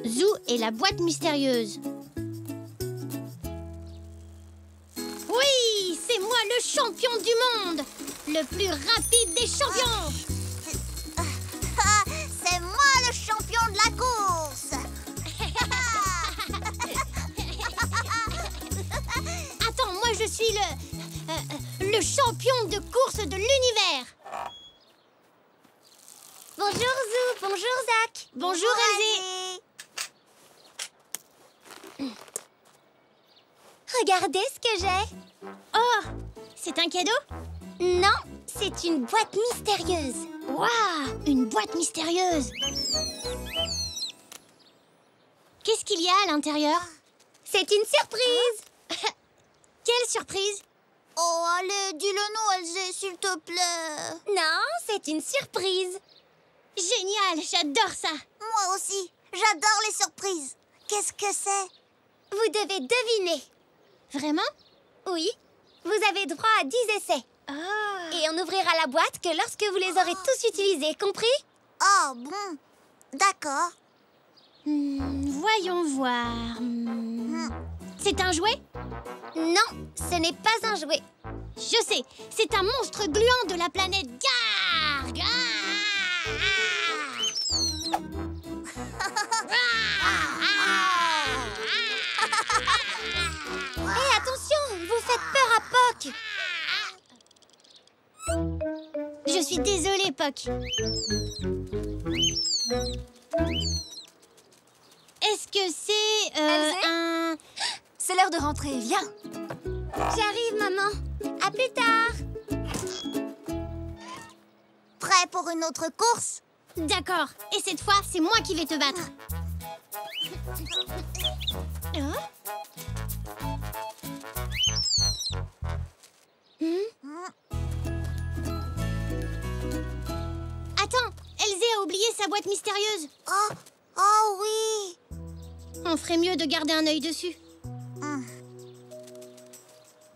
Zou et la boîte mystérieuse. Oui, c'est moi le champion du monde, le plus rapide des champions. C'est moi le champion de la course. Attends, moi je suis le champion de course de l'univers. Bonjour Zou, bonjour Zach. Bonjour Elzé. Regardez ce que j'ai. Oh, c'est un cadeau? Non, c'est une boîte mystérieuse. Waouh, une boîte mystérieuse. Qu'est-ce qu'il y a à l'intérieur? C'est une surprise. Quelle surprise? Oh, allez, dis-le-nous, Elzé, s'il te plaît. Non, c'est une surprise. Génial, j'adore ça. Moi aussi, j'adore les surprises. Qu'est-ce que c'est? Vous devez deviner. Vraiment? Oui, vous avez droit à 10 essais. Ah. Et on n'ouvrira la boîte que lorsque vous les aurez tous utilisés, compris? Oh, bon. D'accord. Voyons voir. C'est un jouet? Non, ce n'est pas un jouet. Je sais, c'est un monstre gluant de la planète Garg. Hé, attention, vous faites peur à Poc. Je suis désolée, Poc. Est-ce que c'est un... C'est l'heure de rentrer, viens. J'arrive, maman. À plus tard. Prêt pour une autre course? D'accord, et cette fois, c'est moi qui vais te battre. Attends, Elzé a oublié sa boîte mystérieuse. Oh oui. On ferait mieux de garder un œil dessus.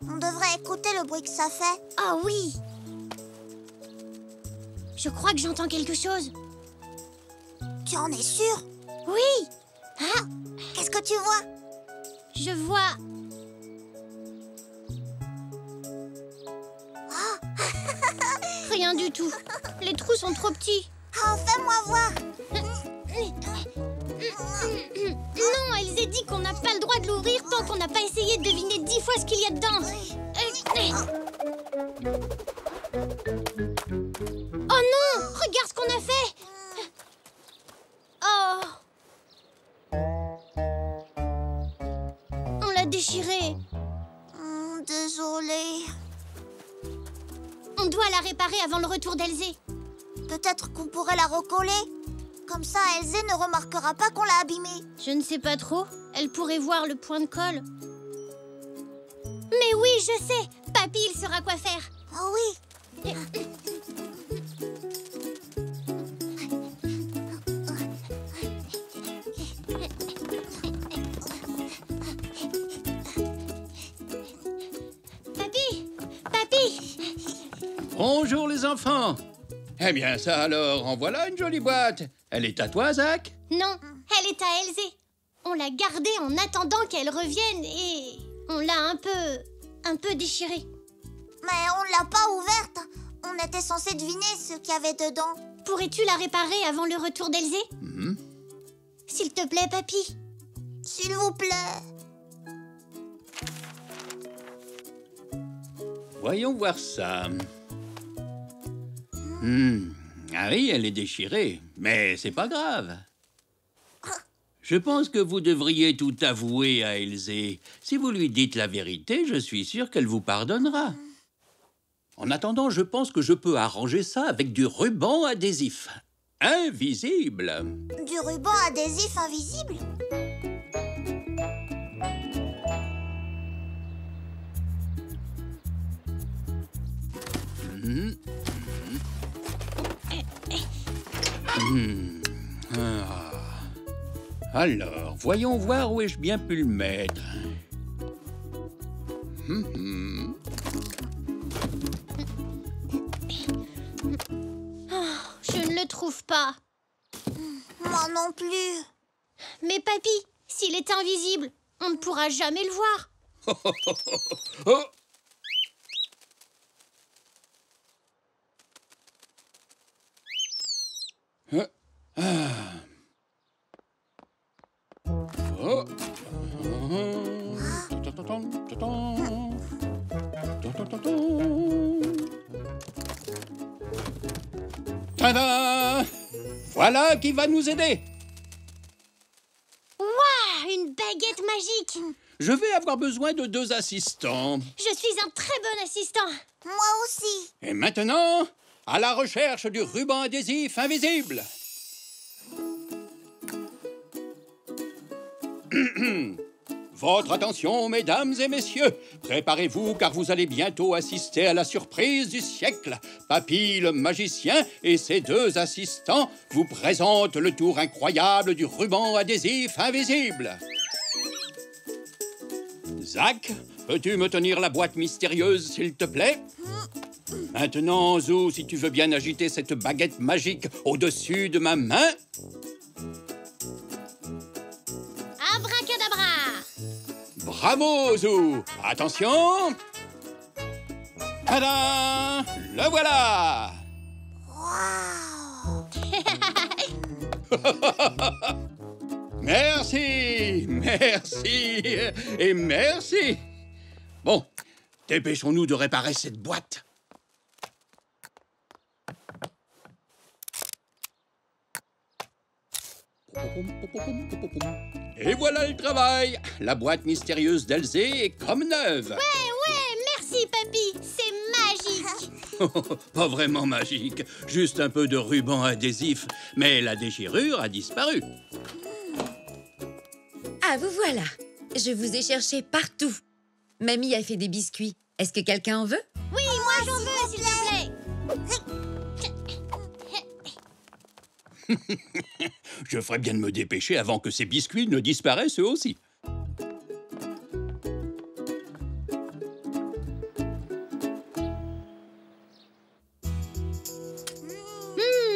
On devrait écouter le bruit que ça fait. Oh oui. Je crois que j'entends quelque chose. Tu en es sûr? Oui. Qu'est-ce que tu vois? Je vois... Rien du tout. Les trous sont trop petits. Fais-moi voir. Non, Elzé dit qu'on n'a pas le droit de l'ouvrir tant qu'on n'a pas essayé de deviner 10 fois ce qu'il y a dedans. Oh non! Regarde ce qu'on a fait! Oh! On l'a déchiré. Désolée. On doit la réparer avant le retour d'Elzé. Peut-être qu'on pourrait la recoller. Comme ça, Elzé ne remarquera pas qu'on l'a abîmée. Je ne sais pas trop. Elle pourrait voir le point de colle. Mais oui, je sais. Papy, il saura quoi faire. Oh oui. Papy! Bonjour les enfants. Eh bien ça alors, en voilà une jolie boîte. Elle est à toi, Zach? Non, elle est à Elzé. On l'a gardée en attendant qu'elle revienne et on l'a un peu déchirée. Mais on l'a pas ouverte. On était censé deviner ce qu'il y avait dedans. Pourrais-tu la réparer avant le retour d'Elzé? S'il te plaît, papy. S'il vous plaît. Voyons voir ça. Ah oui, elle est déchirée, mais c'est pas grave. Je pense que vous devriez tout avouer à Elzé. Si vous lui dites la vérité, je suis sûr qu'elle vous pardonnera. En attendant, je pense que je peux arranger ça avec du ruban adhésif. Invisible. Du ruban adhésif invisible? Alors, voyons voir où ai-je bien pu le mettre. Je ne le trouve pas. Moi non plus. Mais papy, s'il est invisible, on ne pourra jamais le voir. Oh. Oh. Tada! Voilà qui va nous aider. Waouh, une baguette magique! Je vais avoir besoin de 2 assistants. Je suis un très bon assistant. Moi aussi. Et maintenant, à la recherche du ruban adhésif invisible. Votre attention, mesdames et messieurs. Préparez-vous car vous allez bientôt assister à la surprise du siècle. Papy le magicien et ses 2 assistants vous présentent le tour incroyable du ruban adhésif invisible. Zach, peux-tu me tenir la boîte mystérieuse, s'il te plaît? Maintenant, Zou, si tu veux bien agiter cette baguette magique au-dessus de ma main. Abracadabra! Bravo, Zou! Attention! Tada! Le voilà! Merci! Merci! Et merci! Bon, dépêchons-nous de réparer cette boîte. Et voilà le travail! La boîte mystérieuse d'Elzé est comme neuve. Ouais, merci papy, c'est magique. Pas vraiment magique, juste un peu de ruban adhésif. Mais la déchirure a disparu. Ah, vous voilà. Je vous ai cherché partout. Mamie a fait des biscuits. Est-ce que quelqu'un en veut? Oui, moi j'en veux, s'il te plaît. Je ferais bien de me dépêcher avant que ces biscuits ne disparaissent eux aussi.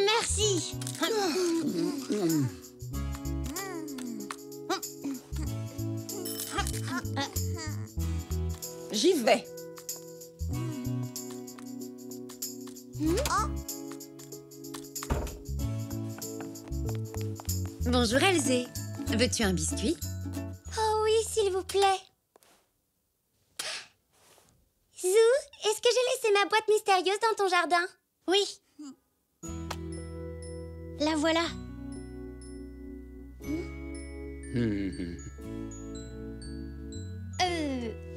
Merci. J'y vais. Bonjour Elzé. Veux-tu un biscuit? Oh oui, s'il vous plaît. Zou, est-ce que j'ai laissé ma boîte mystérieuse dans ton jardin? Oui. La voilà.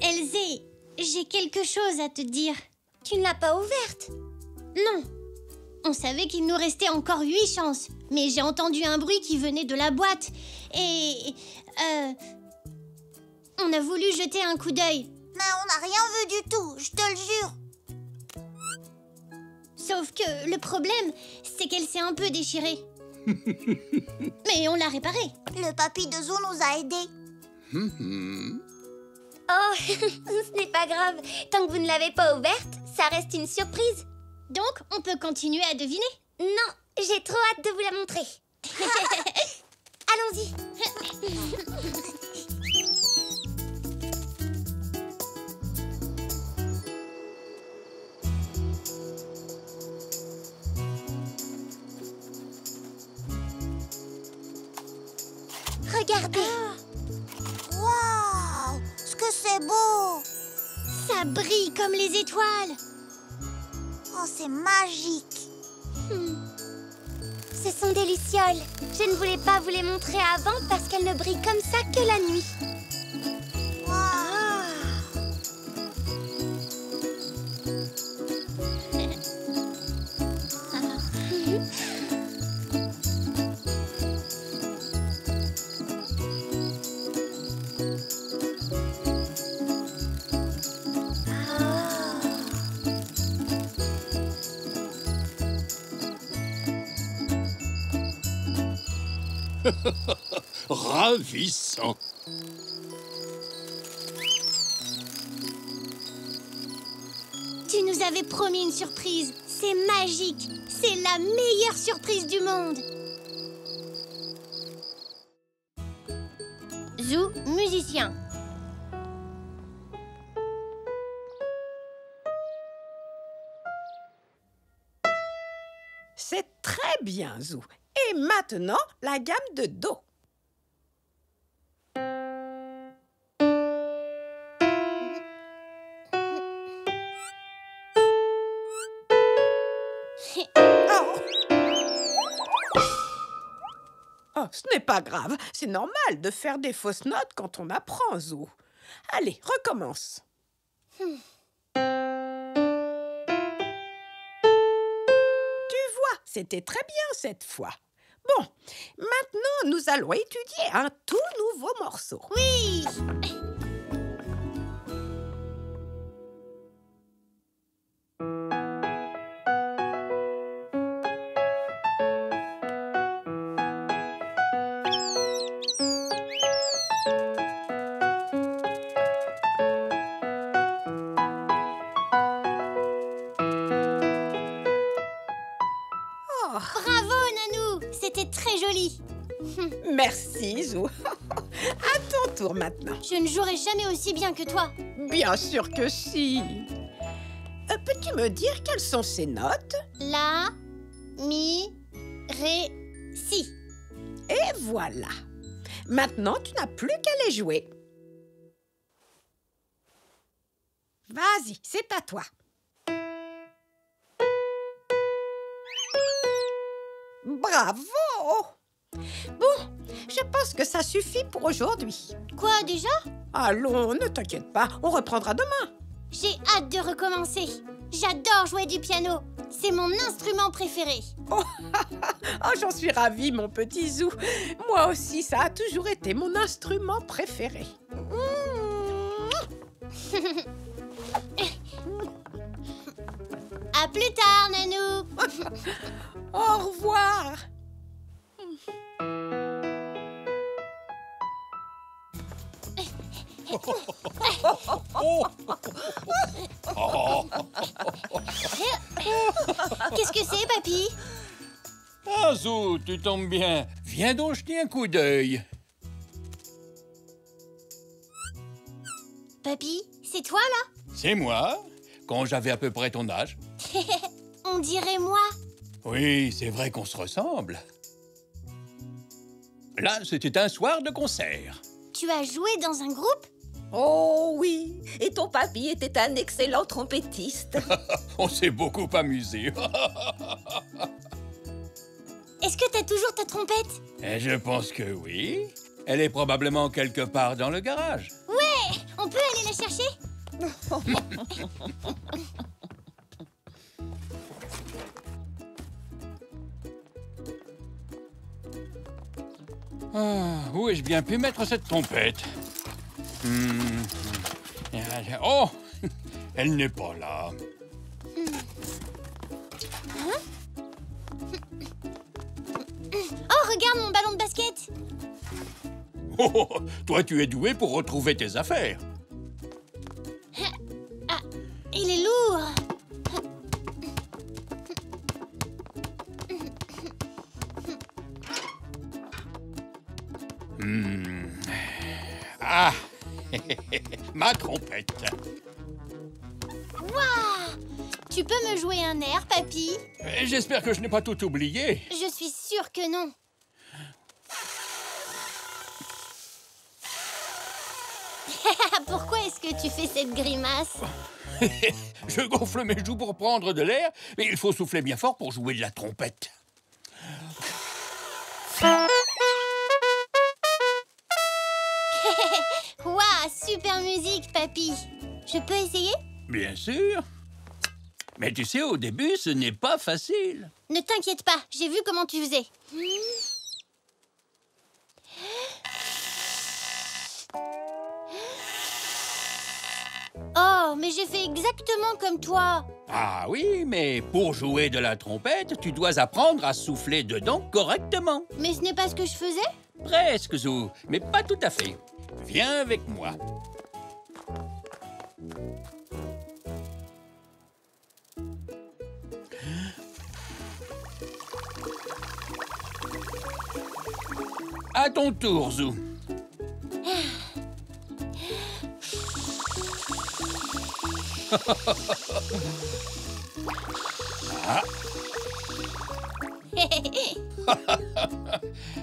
Elzé, j'ai quelque chose à te dire. Tu ne l'as pas ouverte? Non. On savait qu'il nous restait encore 8 chances, mais j'ai entendu un bruit qui venait de la boîte et... on a voulu jeter un coup d'œil. Mais on n'a rien vu du tout, je te le jure. Sauf que le problème, c'est qu'elle s'est un peu déchirée. Mais on l'a réparée. Le papy de Zou nous a aidés. Oh, ce n'est pas grave. Tant que vous ne l'avez pas ouverte, ça reste une surprise. Donc, on peut continuer à deviner. Non, j'ai trop hâte de vous la montrer. Allons-y. Regardez. Waouh, ce que c'est beau. Ça brille comme les étoiles. Oh, c'est magique. Ce sont des lucioles. Je ne voulais pas vous les montrer avant parce qu'elles ne brillent comme ça que la nuit. Ravissant. Tu nous avais promis une surprise. C'est magique. C'est la meilleure surprise du monde. Zou, musicien. C'est très bien, Zou. Et maintenant, la gamme de Do. Oh. Oh, ce n'est pas grave. C'est normal de faire des fausses notes quand on apprend, Zou. Allez, recommence. Tu vois, c'était très bien cette fois. Bon, maintenant, nous allons étudier un tout nouveau morceau. Oui! Bravo, Nanou! C'était très joli. Merci, Zou. À ton tour maintenant. Je ne jouerai jamais aussi bien que toi. Bien sûr que si. Peux-tu me dire quelles sont ces notes? La, mi, ré, si. Et voilà. Maintenant, tu n'as plus qu'à les jouer. Vas-y, c'est à toi. Bravo! Bon, je pense que ça suffit pour aujourd'hui. Quoi, déjà? Allons, ne t'inquiète pas, on reprendra demain. J'ai hâte de recommencer. J'adore jouer du piano. C'est mon instrument préféré. Oh, j'en suis ravie, mon petit Zou. Moi aussi, ça a toujours été mon instrument préféré. À plus tard, Nanou. Au revoir. Qu'est-ce que c'est, papy? Ah, Zou, tu tombes bien. Viens donc jeter un coup d'œil. Papy, c'est toi, là? C'est moi, quand j'avais à peu près ton âge. On dirait moi. Oui, c'est vrai qu'on se ressemble. Là, c'était un soir de concert. Tu as joué dans un groupe? Oh oui, et ton papy était un excellent trompettiste. On s'est beaucoup amusé. Est-ce que t'as toujours ta trompette? Et je pense que oui. Elle est probablement quelque part dans le garage. Ouais! On peut aller la chercher? Où ai-je bien pu mettre cette trompette? Oh! Elle n'est pas là. Oh, regarde mon ballon de basket! Oh, toi, tu es doué pour retrouver tes affaires. Ah, il est lourd! Ah! Ma trompette. Waouh! Tu peux me jouer un air, papy? J'espère que je n'ai pas tout oublié. Je suis sûre que non. Pourquoi est-ce que tu fais cette grimace? Je gonfle mes joues pour prendre de l'air, mais il faut souffler bien fort pour jouer de la trompette. Waouh, super musique, papy. Je peux essayer? Bien sûr. Mais tu sais, au début, ce n'est pas facile. Ne t'inquiète pas, j'ai vu comment tu faisais. Oh, mais j'ai fait exactement comme toi. Ah oui, mais pour jouer de la trompette, tu dois apprendre à souffler dedans correctement. Mais ce n'est pas ce que je faisais? Presque, Zou, mais pas tout à fait. Viens avec moi. À ton tour, Zou.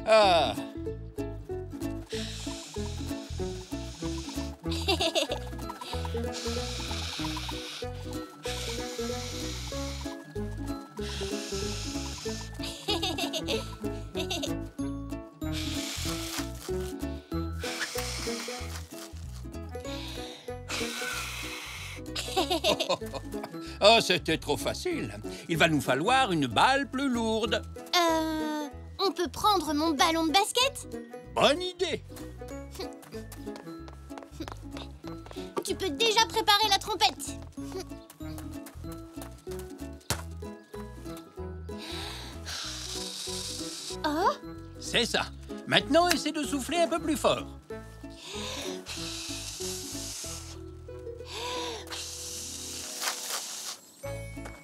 Ah. Oh, c'était trop facile. Il va nous falloir une balle plus lourde. On peut prendre mon ballon de basket? Bonne idée. Tu peux déjà préparer la trompette. Oh, C'est ça. Maintenant, essaie de souffler un peu plus fort.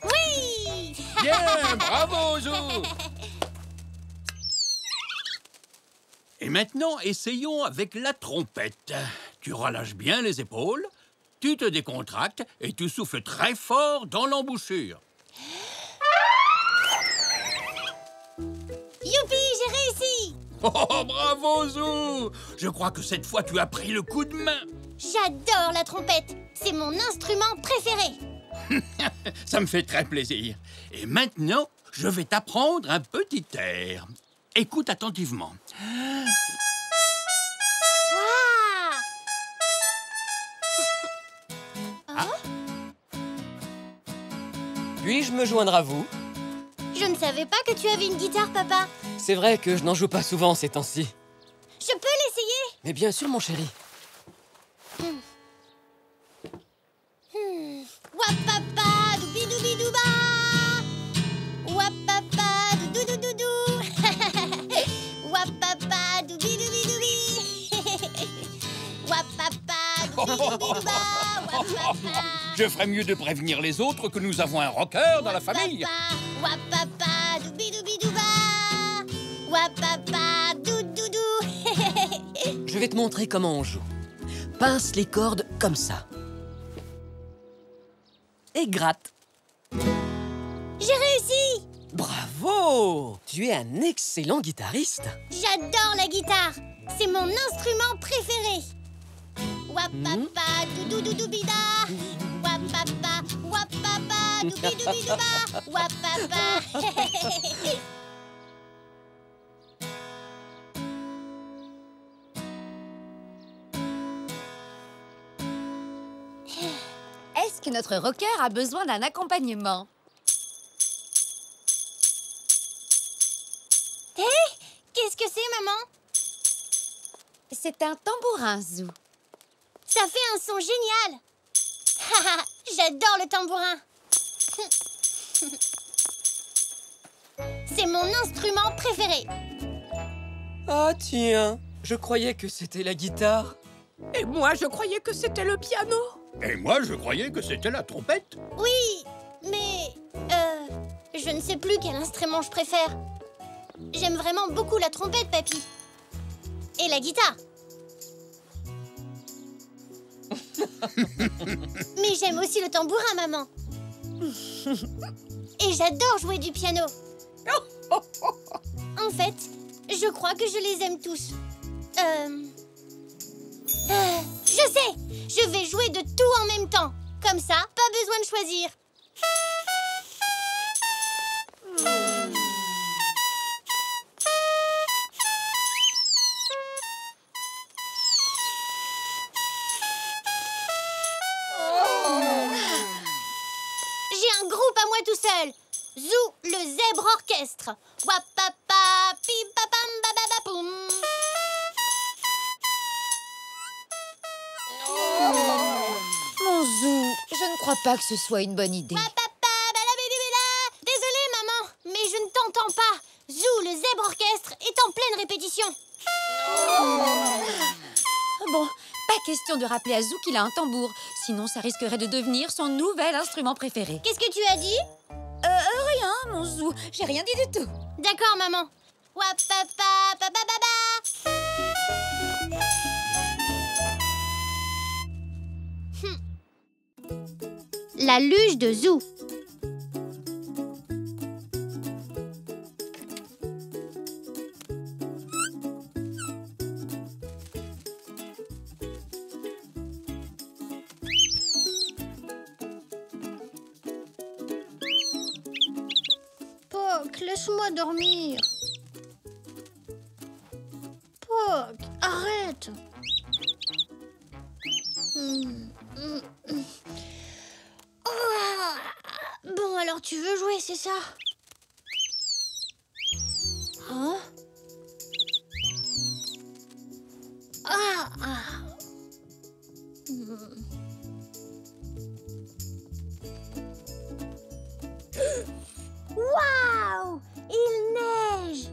oui! Bien, bravo, Zou. Et maintenant, essayons avec la trompette. Tu relâches bien les épaules, tu te décontractes et tu souffles très fort dans l'embouchure. Youpi, j'ai réussi! Oh, bravo, Zou. Je crois que cette fois, tu as pris le coup de main. J'adore la trompette. C'est mon instrument préféré. Ça me fait très plaisir. Et maintenant, je vais t'apprendre un petit air. Écoute attentivement. Puis-je me joindre à vous? Je ne savais pas que tu avais une guitare, papa. C'est vrai que je n'en joue pas souvent ces temps-ci. Je peux l'essayer? Mais bien sûr, mon chéri. Wapapa, doubi-doubi-douba. Wapapa, doudou-doudou. Wapapa, doubi-doubi-doubi. Wapapa, doubi-doubi-douba. Wapapa. Je ferais mieux de prévenir les autres que nous avons un rocker dans la famille. Wapapa, doubi-doubi-douba. Wapapa, doudou-doudou. Je vais te montrer comment on joue. Pince les cordes comme ça. Et gratte. J'ai réussi! Bravo! Tu es un excellent guitariste. J'adore la guitare. C'est mon instrument préféré. Wapapa, doudou-doudou-bida. Wapapa, wapapa, doubi-doubi-douba. Wapapa. Est-ce que notre rocker a besoin d'un accompagnement? Hé, qu'est-ce que c'est, maman? C'est un tambourin, Zou. Ça fait un son génial. J'adore le tambourin. C'est mon instrument préféré. Ah tiens, je croyais que c'était la guitare. Et moi, je croyais que c'était le piano. Et moi, je croyais que c'était la trompette. Oui, mais... je ne sais plus quel instrument je préfère. J'aime vraiment beaucoup la trompette, papy. Et la guitare. Mais j'aime aussi le tambourin, maman. Et j'adore jouer du piano. En fait, je crois que je les aime tous. Je sais! Je vais jouer de tout en même temps. Comme ça, pas besoin de choisir. J'ai un groupe à moi tout seul. Zou, le zèbre orchestre. Wapapa, pipapam, bababapoum. Mon Zou, je ne crois pas que ce soit une bonne idée. Wapapa, balabidibida. Désolée, maman, mais je ne t'entends pas. Zou, le zèbre orchestre, est en pleine répétition. Bon, pas question de rappeler à Zou qu'il a un tambour. Sinon, ça risquerait de devenir son nouvel instrument préféré. Qu'est-ce que tu as dit? Rien, mon Zou. J'ai rien dit du tout. D'accord, maman. Wapapa, babababa. La luge de Zou. Poc, laisse-moi dormir. Poc, arrête. Bon, alors tu veux jouer, c'est ça? Hein? Waouh! Il neige!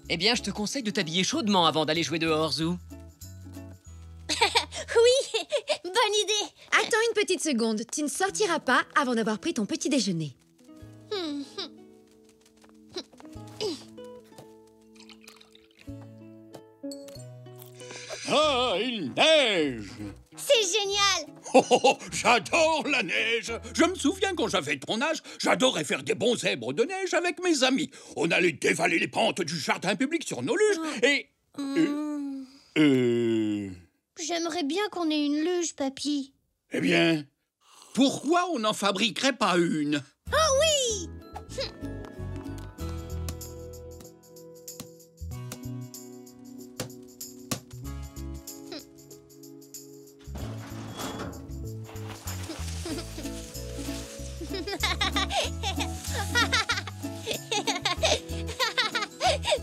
Eh bien, je te conseille de t'habiller chaudement avant d'aller jouer dehors, Zou. Oui, bonne idée. Attends une petite seconde. Tu ne sortiras pas avant d'avoir pris ton petit déjeuner. Ah, il neige! C'est génial. Oh, oh, oh, j'adore la neige! Je me souviens quand j'avais ton âge, j'adorais faire des bons zèbres de neige avec mes amis. On allait dévaler les pentes du jardin public sur nos luges et... J'aimerais bien qu'on ait une luge, papy. Eh bien, pourquoi on n'en fabriquerait pas une? Oh oui!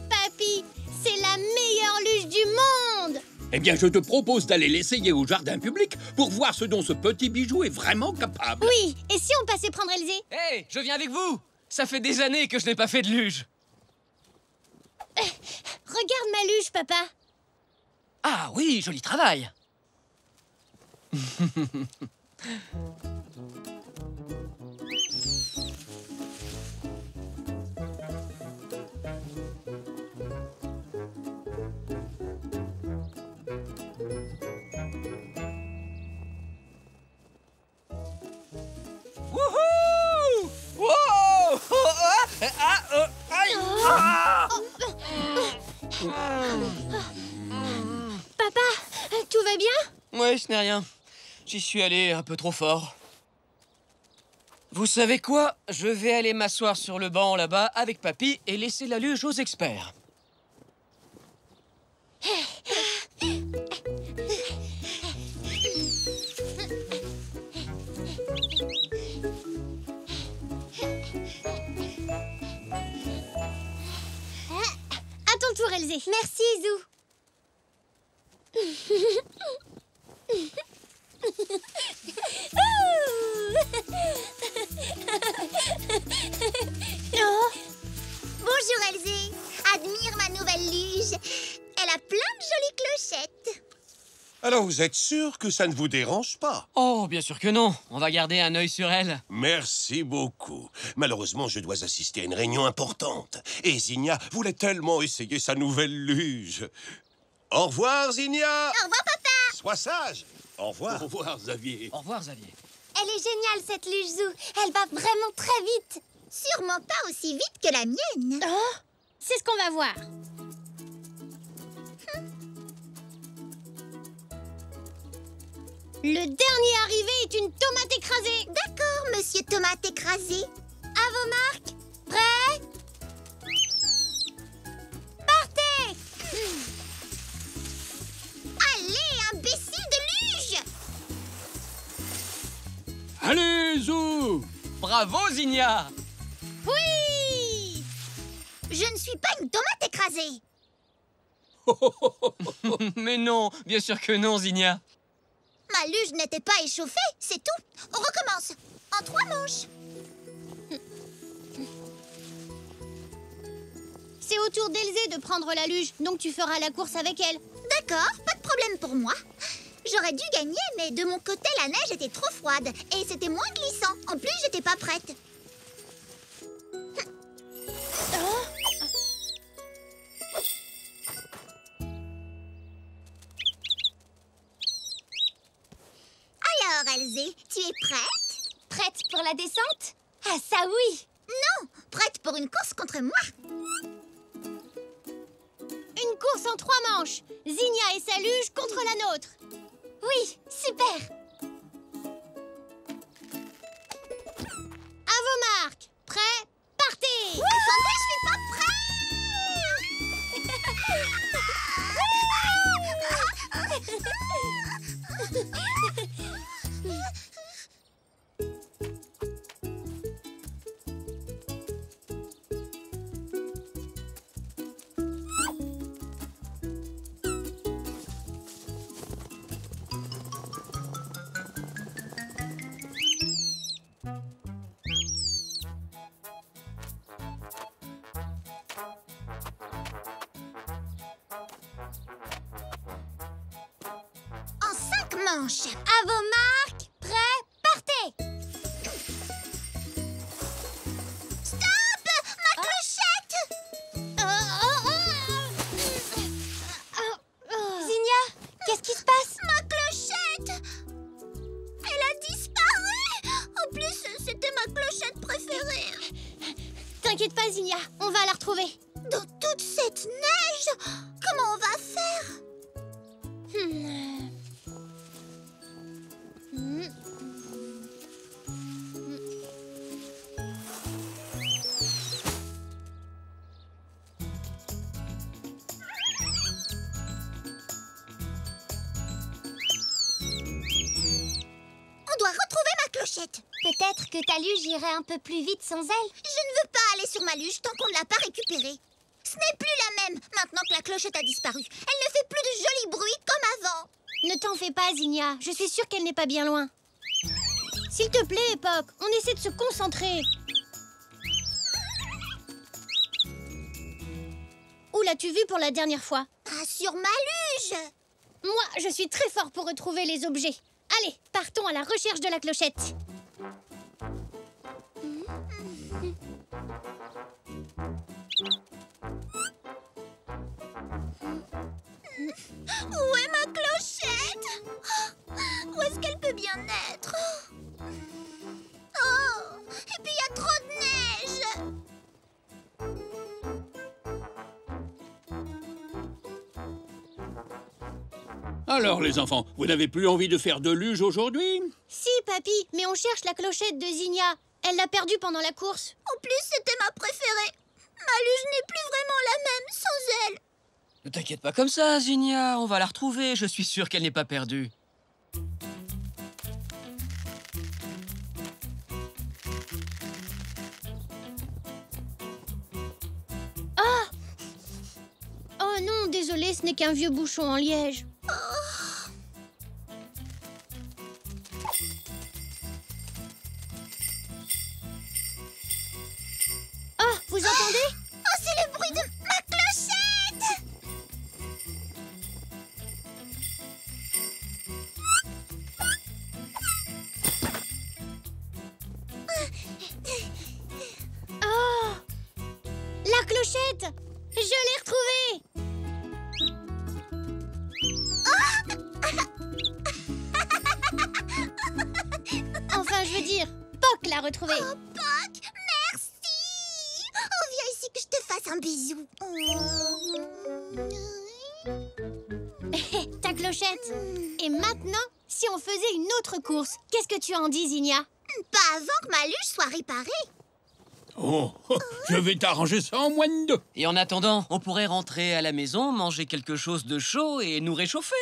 Papy, c'est la meilleure luge du monde! Eh bien, je te propose d'aller l'essayer au jardin public pour voir ce dont ce petit bijou est vraiment capable. Oui, et si on passait prendre Elzé? Hé, je viens avec vous! Ça fait des années que je n'ai pas fait de luge. Regarde ma luge, papa. Ah oui, joli travail. Wouhou! Wow! Aïe! Papa, tout va bien? Ouais, ce n'est rien. J'y suis allé un peu trop fort. Vous savez quoi? Je vais aller m'asseoir sur le banc là-bas avec papy et laisser la luge aux experts. À ton tour, Elzé. Merci, Zou. Oh, Bonjour, Elzé. Admire ma nouvelle luge. Elle a plein de jolies clochettes. Alors vous êtes sûr que ça ne vous dérange pas? Oh, bien sûr que non. On va garder un œil sur elle. Merci beaucoup. Malheureusement, je dois assister à une réunion importante. Et Zinnia voulait tellement essayer sa nouvelle luge. Au revoir, Zinnia. Au revoir, papa. Sois sage. Au revoir. Au revoir, Xavier. Au revoir, Xavier. Elle est géniale, cette luge, Zou. Elle va vraiment très vite. Sûrement pas aussi vite que la mienne. oh, c'est ce qu'on va voir. Le dernier arrivé est une tomate écrasée. D'accord, monsieur tomate écrasé. À vos marques. Prêt? Partez! Allez, imbécile de luge! Allez, Zou! Bravo, Zinnia! Oui! Je ne suis pas une tomate écrasée. Mais non, bien sûr que non, Zinnia. Ma luge n'était pas échauffée, c'est tout. On recommence. En 3 manches. C'est au tour d'Elzé de prendre la luge, donc tu feras la course avec elle. D'accord, pas de problème pour moi. J'aurais dû gagner, mais de mon côté, la neige était trop froide et c'était moins glissant. En plus, j'étais pas prête. Alors, Elzé, tu es prête? Prête pour la descente? Ah, ça oui! Non, prête pour une course contre moi. Une course en 3 manches. Zinnia et sa luge contre la nôtre. Oui, super. À vos marques. Prêts? Partez. Attendez, je suis pas en 5 manches. À vos marques. Prêts? Partez. Stop! Ma clochette! Zinnia, qu'est-ce qui se passe? Ma clochette! Elle a disparu! En plus, c'était ma clochette préférée. T'inquiète pas, Zinnia, on va la retrouver. Dans toute cette neige, comment on va faire? On doit retrouver ma clochette. Peut-être que ta luge irait un peu plus vite sans elle. Je ne veux pas aller sur ma luge tant qu'on ne l'a pas récupérée. Ce n'est plus la même maintenant que la clochette a disparu. Elle ne fait plus de jolis bruits comme avant. Ne t'en fais pas, Zinnia. Je suis sûre qu'elle n'est pas bien loin. S'il te plaît, Époque, on essaie de se concentrer. Où l'as-tu vue pour la dernière fois? Ah, sur ma luge! Moi, je suis très fort pour retrouver les objets. Allez, partons à la recherche de la clochette. Où est ma clochette? Où est-ce qu'elle peut bien être? Oh! Et puis il y a trop de neige! Alors, les enfants, vous n'avez plus envie de faire de luge aujourd'hui? Si, papy, mais on cherche la clochette de Zinnia. Elle l'a perdue pendant la course. En plus, c'était ma préférée. Ma luge n'est plus vraiment la même sans elle. Ne t'inquiète pas comme ça, Zinnia. On va la retrouver. Je suis sûr qu'elle n'est pas perdue. Oh non, désolé, ce n'est qu'un vieux bouchon en liège. Oh, vous entendez? Oh, c'est le bruit de ma clochette! Oh! La clochette! Je l'ai retrouvée! Enfin, je veux dire, Poc l'a retrouvée. Oh, Poc, merci! Oh, viens ici que je te fasse un bisou. Ta clochette. Et maintenant, si on faisait une autre course, qu'est-ce que tu en dis, Zinnia? Pas avant que ma luge soit réparée. Oh, je vais t'arranger ça en moins de 2. Et en attendant, on pourrait rentrer à la maison, manger quelque chose de chaud et nous réchauffer.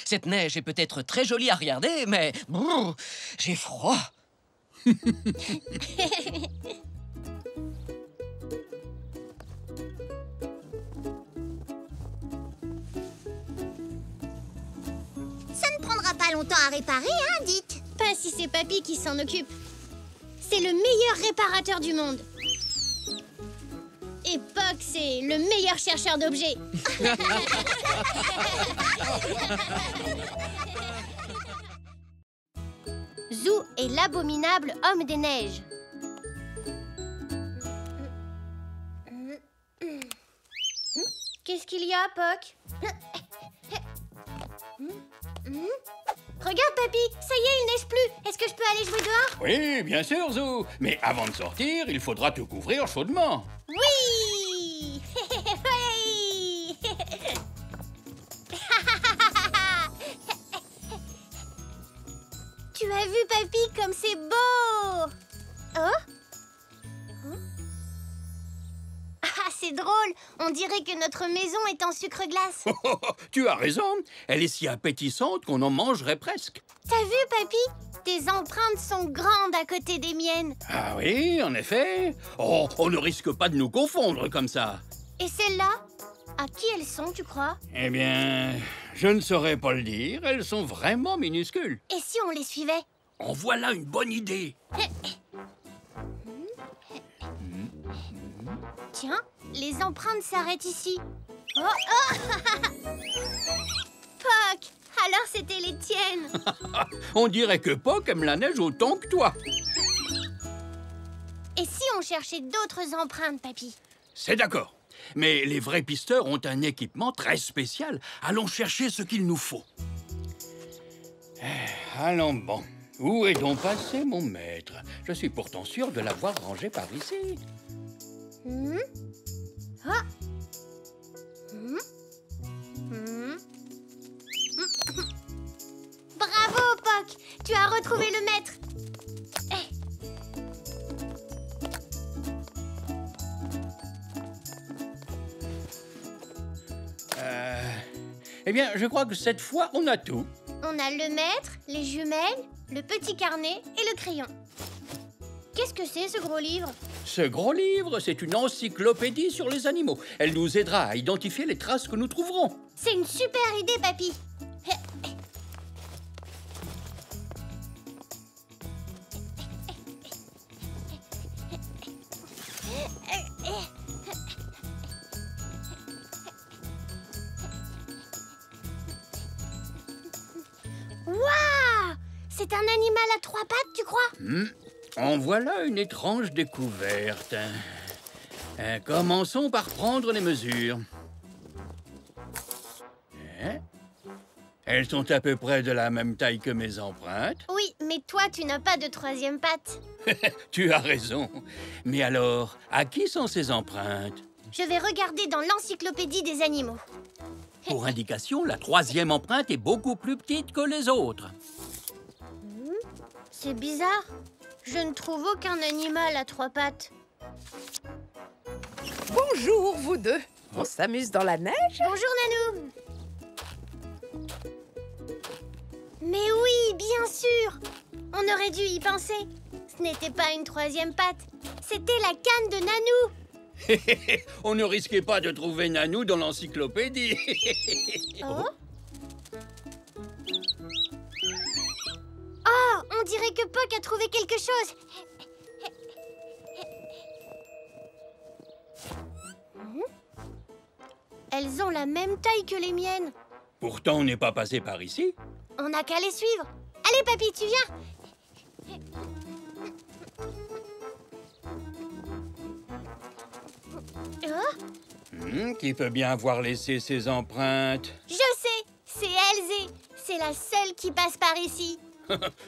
Cette neige est peut-être très jolie à regarder, mais brrr, j'ai froid. Ça ne prendra pas longtemps à réparer, hein, dites? Pas si c'est Papy qui s'en occupe. C'est le meilleur réparateur du monde. Et Poc Poc, c'est le meilleur chercheur d'objets. Zou est l'abominable homme des neiges. Qu'est-ce qu'il y a, Poc? Regarde, Papy, ça y est, il neige plus. Est-ce que je peux aller jouer dehors? Oui, bien sûr, Zou. Mais avant de sortir, il faudra te couvrir chaudement. Oui. Oui. Tu as vu, Papy, comme c'est beau? Oh? Ah, c'est drôle. On dirait que notre maison est en sucre glace. Tu as raison. Elle est si appétissante qu'on en mangerait presque. T'as vu, Papy? Tes empreintes sont grandes à côté des miennes. Ah oui, en effet. Oh, on ne risque pas de nous confondre comme ça. Et celles-là? À qui elles sont, tu crois? Eh bien, je ne saurais pas le dire. Elles sont vraiment minuscules. Et si on les suivait? En voilà une bonne idée. Tiens, les empreintes s'arrêtent ici. Oh, oh. Poc, alors c'était les tiennes. On dirait que Poc aime la neige autant que toi. Et si on cherchait d'autres empreintes, Papy? C'est d'accord. Mais les vrais pisteurs ont un équipement très spécial. Allons chercher ce qu'il nous faut. Allons bon. Où est donc passé mon maître? Je suis pourtant sûr de l'avoir rangé par ici. Ah. Bravo, Poc! Tu as retrouvé le maître. Eh bien, je crois que cette fois, on a tout. On a le maître, les jumelles, le petit carnet et le crayon. Qu'est-ce que c'est, ce gros livre? Ce gros livre, c'est une encyclopédie sur les animaux. Elle nous aidera à identifier les traces que nous trouverons. C'est une super idée, Papy. Waouh! C'est un animal à 3 pattes, tu crois? En voilà une étrange découverte. Commençons par prendre les mesures. Elles sont à peu près de la même taille que mes empreintes. Oui, mais toi, tu n'as pas de 3e patte. Tu as raison. Mais alors, à qui sont ces empreintes? Je vais regarder dans l'encyclopédie des animaux. Pour indication, la 3e empreinte est beaucoup plus petite que les autres. C'est bizarre. Je ne trouve aucun animal à 3 pattes. Bonjour, vous deux. On s'amuse dans la neige? Bonjour, Nanou. Mais oui, bien sûr. On aurait dû y penser. Ce n'était pas une 3e patte. C'était la canne de Nanou. On ne risquait pas de trouver Nanou dans l'encyclopédie. Oh. Oh, on dirait que Poc a trouvé quelque chose. Elles ont la même taille que les miennes. Pourtant, on n'est pas passé par ici. On n'a qu'à les suivre. Allez, Papy, tu viens. Oh, Qui peut bien avoir laissé ses empreintes? je sais, c'est Elzé. C'est la seule qui passe par ici.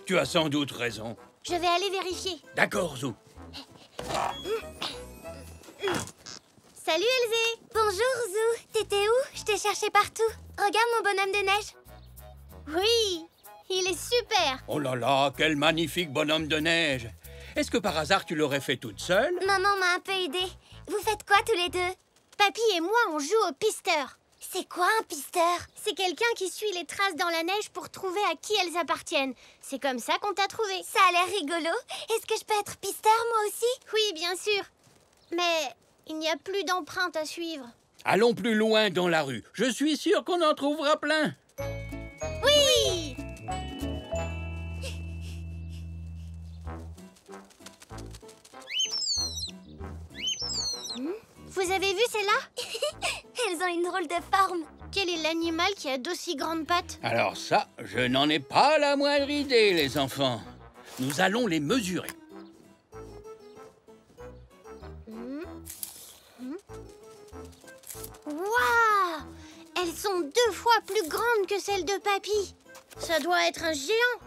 Tu as sans doute raison. Je vais aller vérifier. D'accord, Zou. Salut, Elzé. Bonjour, Zou. T'étais où? Je t'ai cherché partout. Regarde mon bonhomme de neige. Oui, il est super. Oh là là, quel magnifique bonhomme de neige. Est-ce que par hasard tu l'aurais fait toute seule? Maman m'a un peu aidée. Vous faites quoi tous les deux? Papy et moi, on joue au pisteur. C'est quoi un pisteur? C'est quelqu'un qui suit les traces dans la neige pour trouver à qui elles appartiennent. C'est comme ça qu'on t'a trouvé. Ça a l'air rigolo. Est-ce que je peux être pisteur moi aussi? Oui, bien sûr. Mais il n'y a plus d'empreintes à suivre. Allons plus loin dans la rue. Je suis sûr qu'on en trouvera plein. Oui! Vous avez vu celles-là? Elles ont une drôle de forme. Quel est l'animal qui a d'aussi grandes pattes? Alors ça, je n'en ai pas la moindre idée, les enfants. Nous allons les mesurer. Waouh! Elles sont 2 fois plus grandes que celles de Papy. Ça doit être un géant.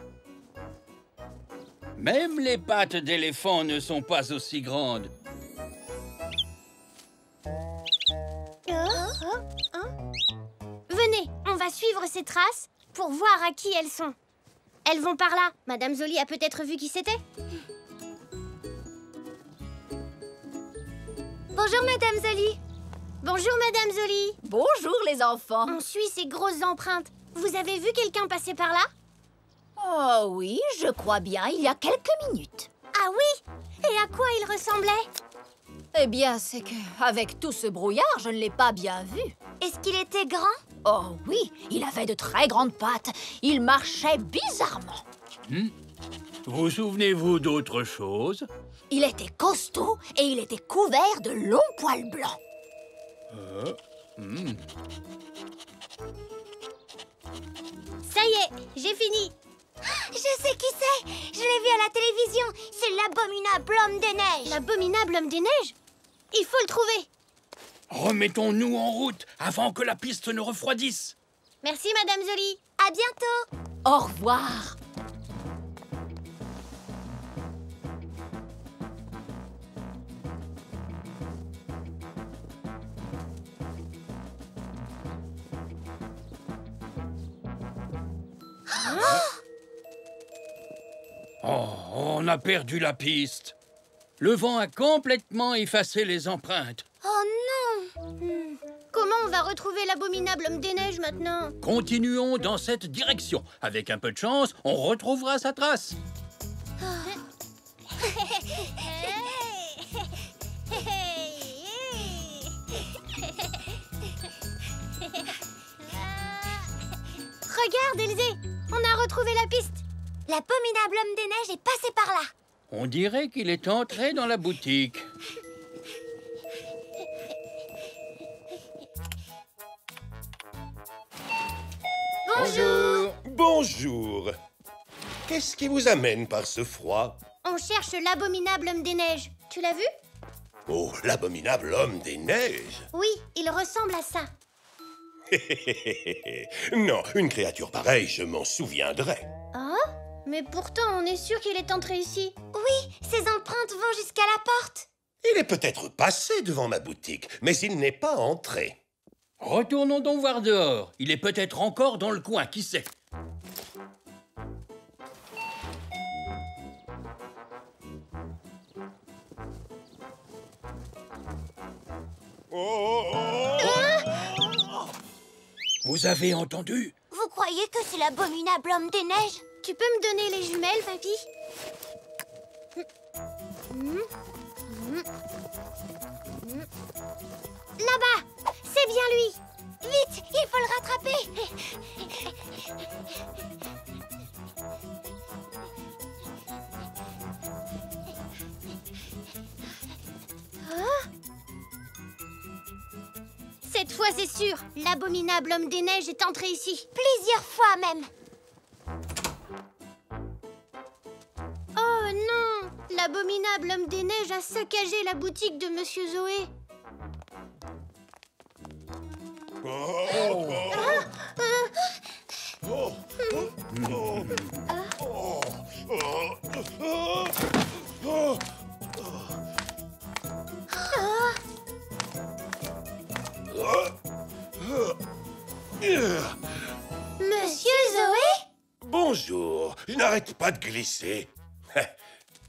Même les pattes d'éléphant ne sont pas aussi grandes. Venez, on va suivre ces traces pour voir à qui elles sont. Elles vont par là. Madame Zoli a peut-être vu qui c'était. Bonjour, Madame Zoli. Bonjour, Madame Zoli. Bonjour les enfants. On suit ces grosses empreintes. Vous avez vu quelqu'un passer par là? Oh oui, je crois bien, il y a quelques minutes. Ah oui? Et à quoi il ressemblait? Eh bien, c'est que, avec tout ce brouillard, je ne l'ai pas bien vu. Est-ce qu'il était grand? Oh oui, il avait de très grandes pattes. Il marchait bizarrement. Vous souvenez-vous d'autre chose? Il était costaud et il était couvert de longs poils blancs. Ça y est, j'ai fini. Je sais qui c'est. Je l'ai vu à la télévision. C'est l'abominable homme des neiges. L'abominable homme des neiges? Il faut le trouver. Remettons-nous en route avant que la piste ne refroidisse. Merci, Madame Zoli. À bientôt. Au revoir. Oh, on a perdu la piste. Le vent a complètement effacé les empreintes. Oh non. Comment on va retrouver l'abominable homme des neiges maintenant? Continuons dans cette direction. Avec un peu de chance, on retrouvera sa trace. Regarde, Élysée, on a retrouvé la piste. L'abominable homme des neiges est passé par là. On dirait qu'il est entré dans la boutique. Bonjour. Bonjour. Qu'est-ce qui vous amène par ce froid? On cherche l'abominable homme des neiges. Tu l'as vu? Oh, l'abominable homme des neiges. Oui, il ressemble à ça. Non, une créature pareille, je m'en souviendrai. Ah? Mais pourtant, on est sûr qu'il est entré ici. Oui, ces empreintes vont jusqu'à la porte. Il est peut-être passé devant ma boutique, mais il n'est pas entré. Retournons donc voir dehors. Il est peut-être encore dans le coin, qui sait? Vous avez entendu? Vous croyez que c'est l'abominable homme des neiges? Tu peux me donner les jumelles, Papy? Là-bas! C'est bien lui! Vite, il faut le rattraper. Cette fois, c'est sûr, l'abominable homme des neiges est entré ici. Plusieurs fois même. Oh non! L'abominable homme des neiges a saccagé la boutique de Monsieur Zoé. Monsieur Zoé? Bonjour, je n'arrête pas de glisser.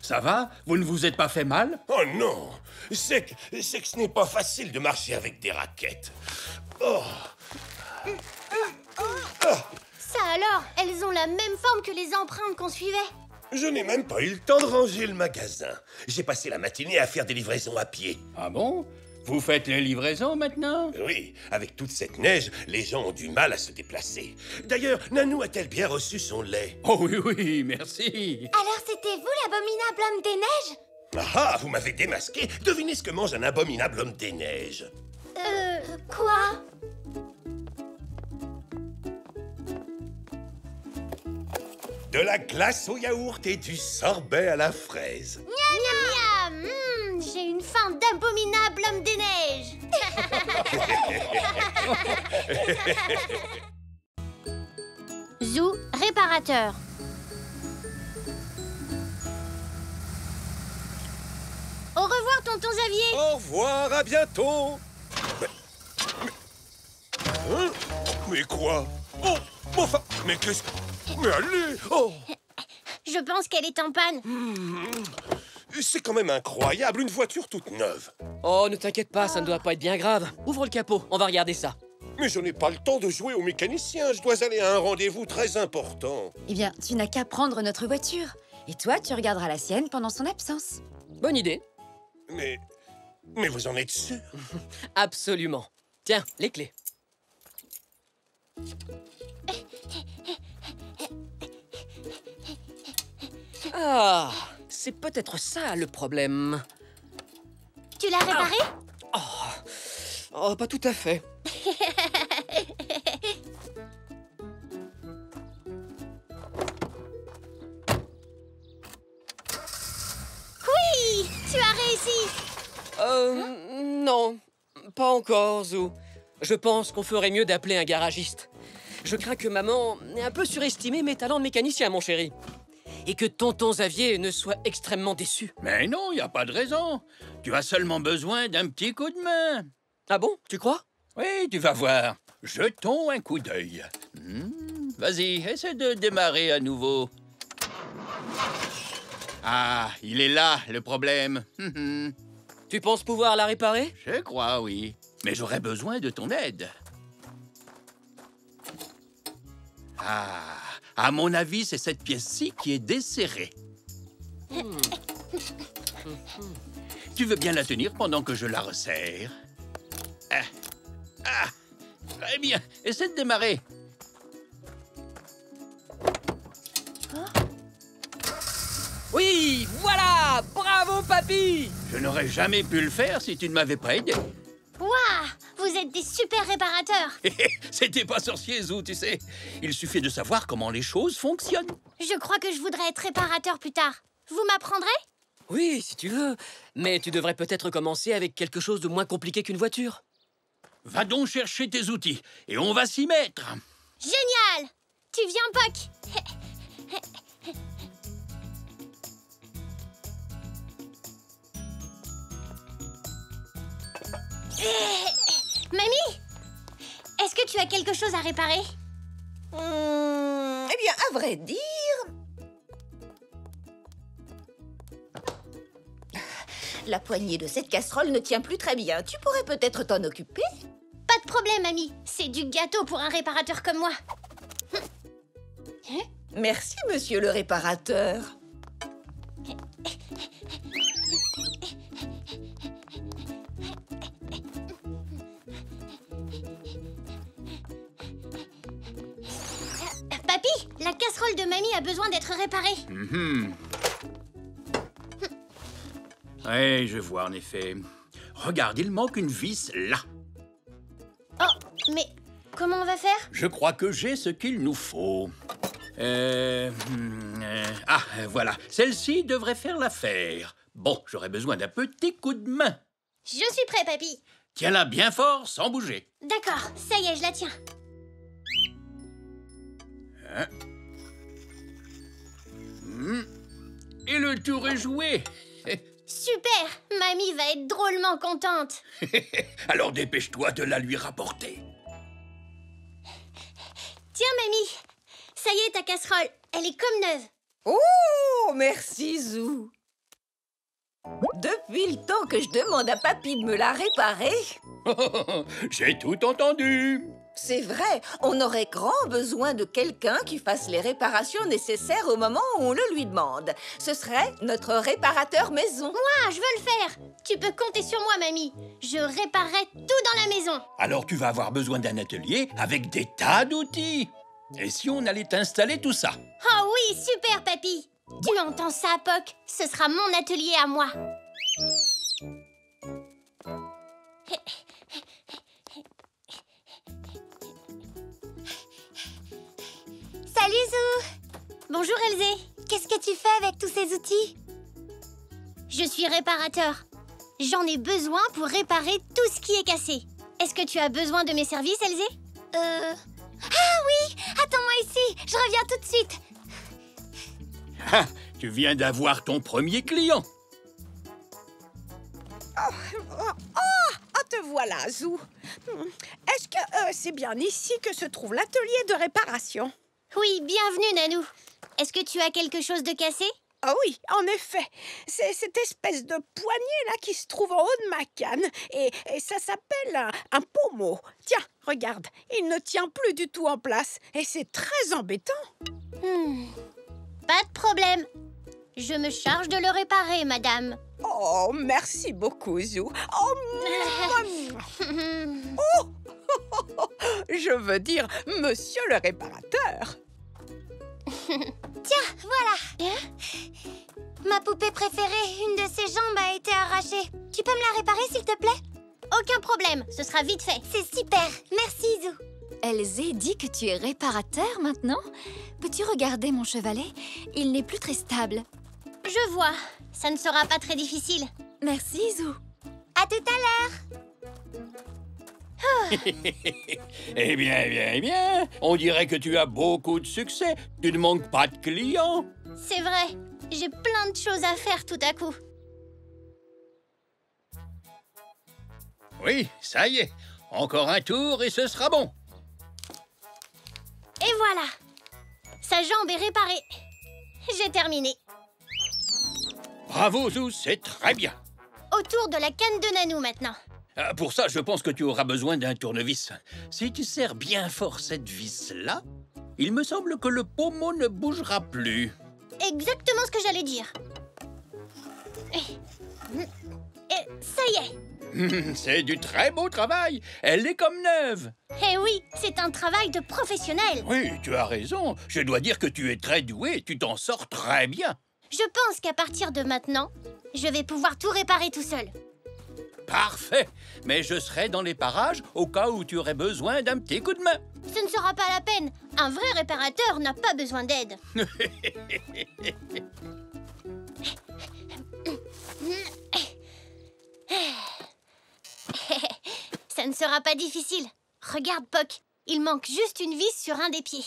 Ça va? Vous ne vous êtes pas fait mal? Oh non, c'est que ce n'est pas facile de marcher avec des raquettes. Oh. Ça alors, elles ont la même forme que les empreintes qu'on suivait. Je n'ai même pas eu le temps de ranger le magasin. J'ai passé la matinée à faire des livraisons à pied. Ah bon? Vous faites les livraisons maintenant? Oui, avec toute cette neige, les gens ont du mal à se déplacer. D'ailleurs, Nanou a-t-elle bien reçu son lait? Oh oui, oui, merci. Alors c'était vous l'abominable homme des neiges? Ah, vous m'avez démasqué. Devinez ce que mange un abominable homme des neiges. Quoi? De la glace au yaourt et du sorbet à la fraise. Miam, miam. J'ai une faim d'abominable homme des neiges. Zou, réparateur. Au revoir, tonton Xavier. Au revoir, à bientôt. Hein? Mais quoi? Oh, enfin, mais qu'est-ce que... Mais allez! Oh! Je pense qu'elle est en panne. C'est quand même incroyable, une voiture toute neuve. Oh, ne t'inquiète pas, ça ne doit pas être bien grave. Ouvre le capot, on va regarder ça. Mais je n'ai pas le temps de jouer au mécanicien, je dois aller à un rendez-vous très important. Eh bien, tu n'as qu'à prendre notre voiture. Et toi, tu regarderas la sienne pendant son absence. Bonne idée. Mais vous en êtes sûr? Absolument. Tiens, les clés. Ah, c'est peut-être ça le problème. Tu l'as réparé? Oh, pas tout à fait. Oui, tu as réussi. Non, pas encore, Zou. Je pense qu'on ferait mieux d'appeler un garagiste. Je crains que maman ait un peu surestimé mes talents de mécanicien, mon chéri. Et que tonton Xavier ne soit extrêmement déçu. Mais non, il n'y a pas de raison. Tu as seulement besoin d'un petit coup de main. Ah bon, tu crois? Oui, tu vas voir. Jetons un coup d'œil. Vas-y, essaie de démarrer à nouveau. Ah, il est là, le problème. Tu penses pouvoir la réparer? Je crois, oui. Mais j'aurais besoin de ton aide. Ah, à mon avis, c'est cette pièce-ci qui est desserrée. Tu veux bien la tenir pendant que je la resserre? Très bien. Essaie de démarrer. Oui, voilà! Bravo, papy! Je n'aurais jamais pu le faire si tu ne m'avais pas aidé. Waouh, vous êtes des super réparateurs. C'était pas sorcier, Zou, tu sais. Il suffit de savoir comment les choses fonctionnent. Je crois que je voudrais être réparateur plus tard. Vous m'apprendrez? Oui, si tu veux. Mais tu devrais peut-être commencer avec quelque chose de moins compliqué qu'une voiture. Va donc chercher tes outils et on va s'y mettre. Génial! Tu viens, Poc? Mamie, est-ce que tu as quelque chose à réparer? Eh bien, à vrai dire... La poignée de cette casserole ne tient plus très bien. Tu pourrais peut-être t'en occuper? Pas de problème, mamie. C'est du gâteau pour un réparateur comme moi. Merci, monsieur le réparateur. Papy, la casserole de mamie a besoin d'être réparée. Oui, je vois en effet. Regarde, il manque une vis là. Oh, mais comment on va faire? Je crois que j'ai ce qu'il nous faut. Voilà. Celle-ci devrait faire l'affaire. Bon, j'aurais besoin d'un petit coup de main. Je suis prêt, papy. Tiens-la bien fort, sans bouger. D'accord, ça y est, je la tiens. Et le tour est joué. Super, mamie va être drôlement contente. Alors dépêche-toi de la lui rapporter. Tiens, mamie, ça y est, ta casserole, elle est comme neuve. Oh, merci, Zou. Depuis le temps que je demande à papy de me la réparer... J'ai tout entendu. C'est vrai, on aurait grand besoin de quelqu'un qui fasse les réparations nécessaires au moment où on le lui demande. Ce serait notre réparateur maison. Moi, je veux le faire. Tu peux compter sur moi, mamie. Je réparerai tout dans la maison. Alors tu vas avoir besoin d'un atelier avec des tas d'outils. Et si on allait t'installer tout ça? Oh oui, super, papy. Tu entends ça, Poc? Ce sera mon atelier à moi. Salut Zou! Bonjour, Elzé. Qu'est-ce que tu fais avec tous ces outils? Je suis réparateur. J'en ai besoin pour réparer tout ce qui est cassé. Est-ce que tu as besoin de mes services, Elzé? Ah oui! Attends-moi ici! Je reviens tout de suite! Ah, tu viens d'avoir ton premier client. Te voilà, Zou. Est-ce que c'est bien ici que se trouve l'atelier de réparation? Oui, bienvenue, Nanou. Est-ce que tu as quelque chose de cassé? Ah oui, en effet. C'est cette espèce de poignée-là qui se trouve en haut de ma canne. Et ça s'appelle un pommeau. Tiens, regarde, il ne tient plus du tout en place. Et c'est très embêtant. Pas de problème. Je me charge de le réparer, madame. Oh, merci beaucoup, Zou. Oh, je veux dire, monsieur le réparateur. Tiens, voilà! Ma poupée préférée, une de ses jambes a été arrachée. Tu peux me la réparer, s'il te plaît? Aucun problème, ce sera vite fait. C'est super! Merci, Zou! Elzé dit que tu es réparateur maintenant? Peux-tu regarder mon chevalet? Il n'est plus très stable. Je vois. Ça ne sera pas très difficile. Merci, Zou. À tout à l'heure! Eh bien, on dirait que tu as beaucoup de succès. Tu ne manques pas de clients. C'est vrai, j'ai plein de choses à faire tout à coup. Oui, ça y est. Encore un tour et ce sera bon. Et voilà. Sa jambe est réparée. J'ai terminé. Bravo, Zou, c'est très bien. Autour de la canne de Nanou maintenant. Pour ça, je pense que tu auras besoin d'un tournevis. Si tu serres bien fort cette vis-là, il me semble que le pommeau ne bougera plus. Exactement ce que j'allais dire. Et ça y est. C'est du très beau travail. Elle est comme neuve. Eh oui, c'est un travail de professionnel. Oui, tu as raison. Je dois dire que tu es très doué. Tu t'en sors très bien. Je pense qu'à partir de maintenant, je vais pouvoir tout réparer tout seul. Parfait. Mais je serai dans les parages au cas où tu aurais besoin d'un petit coup de main. Ce ne sera pas la peine. Un vrai réparateur n'a pas besoin d'aide. Ça ne sera pas difficile. Regarde, Poc. Il manque juste une vis sur un des pieds.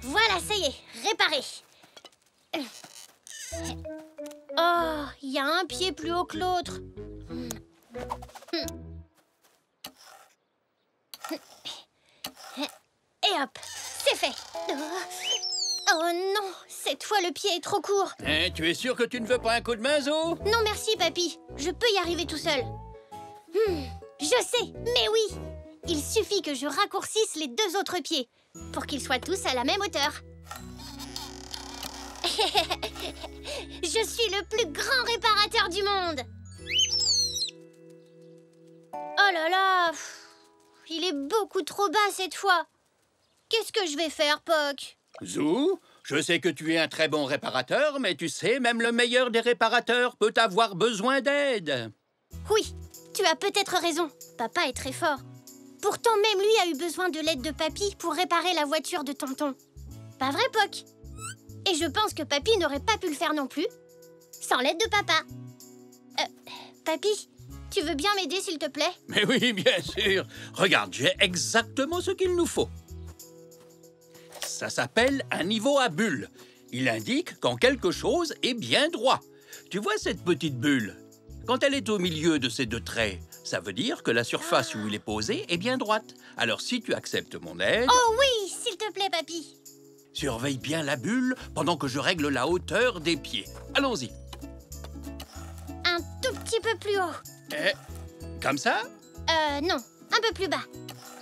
Voilà, ça y est, réparé. Oh, il y a un pied plus haut que l'autre. Et hop, c'est fait. Oh non, cette fois le pied est trop court. Tu es sûr que tu ne veux pas un coup de main, Zo? Non merci, papy. Je peux y arriver tout seul. Je sais, mais oui. Il suffit que je raccourcisse les deux autres pieds pour qu'ils soient tous à la même hauteur. Je suis le plus grand réparateur du monde. Oh là là, il est beaucoup trop bas cette fois. Qu'est-ce que je vais faire, Poc? Zou, je sais que tu es un très bon réparateur, mais tu sais, même le meilleur des réparateurs peut avoir besoin d'aide. Oui, tu as peut-être raison. Papa est très fort. Pourtant, même lui a eu besoin de l'aide de Papy pour réparer la voiture de Tonton. Pas vrai, Poc? Et je pense que Papy n'aurait pas pu le faire non plus sans l'aide de Papa. Papy, tu veux bien m'aider, s'il te plaît? Mais oui, bien sûr. Regarde, j'ai exactement ce qu'il nous faut. Ça s'appelle un niveau à bulle. Il indique quand quelque chose est bien droit. Tu vois cette petite bulle? Quand elle est au milieu de ces deux traits, ça veut dire que la surface où il est posé est bien droite. Alors si tu acceptes mon aide... Oh oui, s'il te plaît, Papy. Surveille bien la bulle pendant que je règle la hauteur des pieds. Allons-y. Un tout petit peu plus haut. Comme ça? Non, un peu plus bas.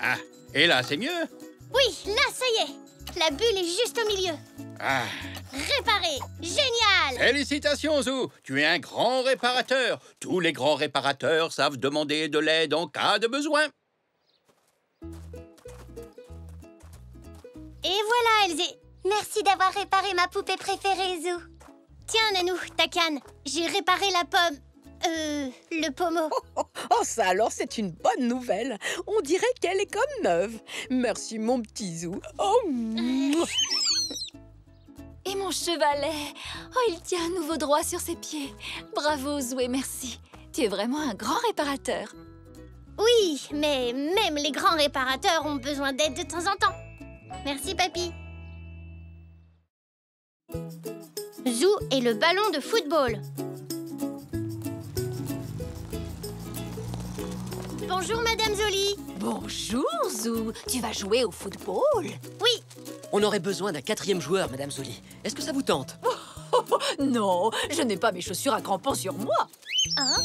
Ah, et là, c'est mieux? Oui, là, ça y est. La bulle est juste au milieu. Ah, Réparé! Génial! Félicitations, Zou. Tu es un grand réparateur. Tous les grands réparateurs savent demander de l'aide en cas de besoin. Et voilà, Elzé. Merci d'avoir réparé ma poupée préférée, Zou. Tiens, Nanou, ta canne. J'ai réparé la pomme. Le pommeau. Oh, ça alors, c'est une bonne nouvelle. On dirait qu'elle est comme neuve. Merci, mon petit Zou. Oh, mouah. Et mon chevalet. Oh, il tient à nouveau droit sur ses pieds. Bravo, Zou, merci. Tu es vraiment un grand réparateur. Oui, mais même les grands réparateurs ont besoin d'aide de temps en temps. Merci, papy. Zou et le ballon de football. Bonjour, Madame Zoli. Bonjour, Zou. Tu vas jouer au football? Oui, On aurait besoin d'un 4e joueur, Madame Zoli. Est-ce que ça vous tente? Non, je n'ai pas mes chaussures à crampons sur moi. hein?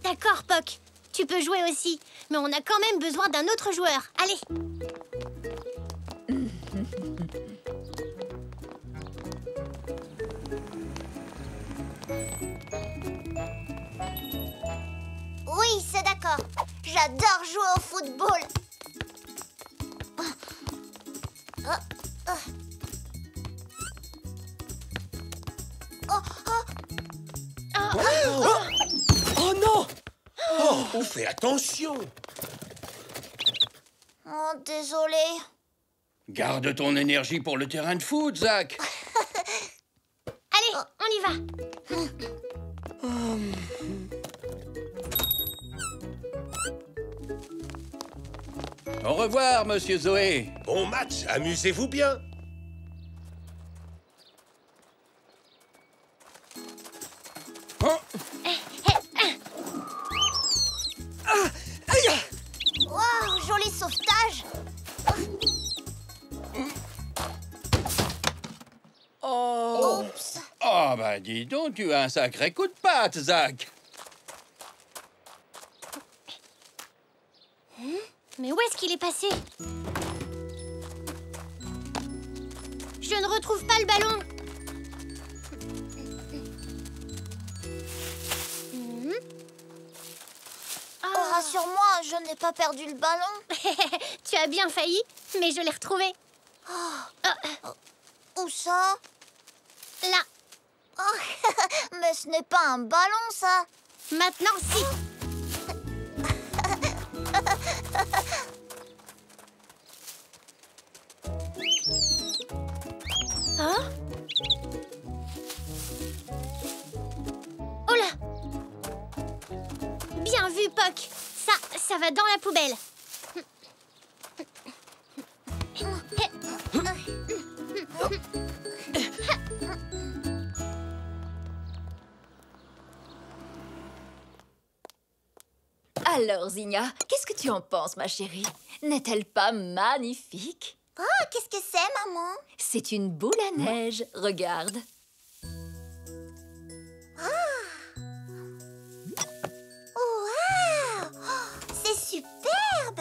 D'accord, Poc. Tu peux jouer aussi, mais on a quand même besoin d'un autre joueur. Allez. Oui, c'est d'accord. J'adore jouer au football. Oh non! Oh, fais attention. Oh, désolée. Garde ton énergie pour le terrain de foot, Zach. Allez, on y va. Au revoir, Monsieur Zoé. Bon match, amusez-vous bien. Oh, Wow, joli sauvetage. Oh. Oups. oh, bah dis donc, tu as un sacré coup de patte, Zach. Mais où est-ce qu'il est passé? Je ne retrouve pas le ballon. Oh, rassure-moi, je n'ai pas perdu le ballon. Tu as bien failli, mais je l'ai retrouvé. Où ça? Là, Mais ce n'est pas un ballon, ça. maintenant, si. Hein? Oh là! Bien vu, Poc. Ça va dans la poubelle. Alors, Zinnia, qu'est-ce que tu en penses, ma chérie? N'est-elle pas magnifique? Oh, qu'est-ce que c'est, maman? C'est une boule à neige, regarde. Wow! C'est superbe!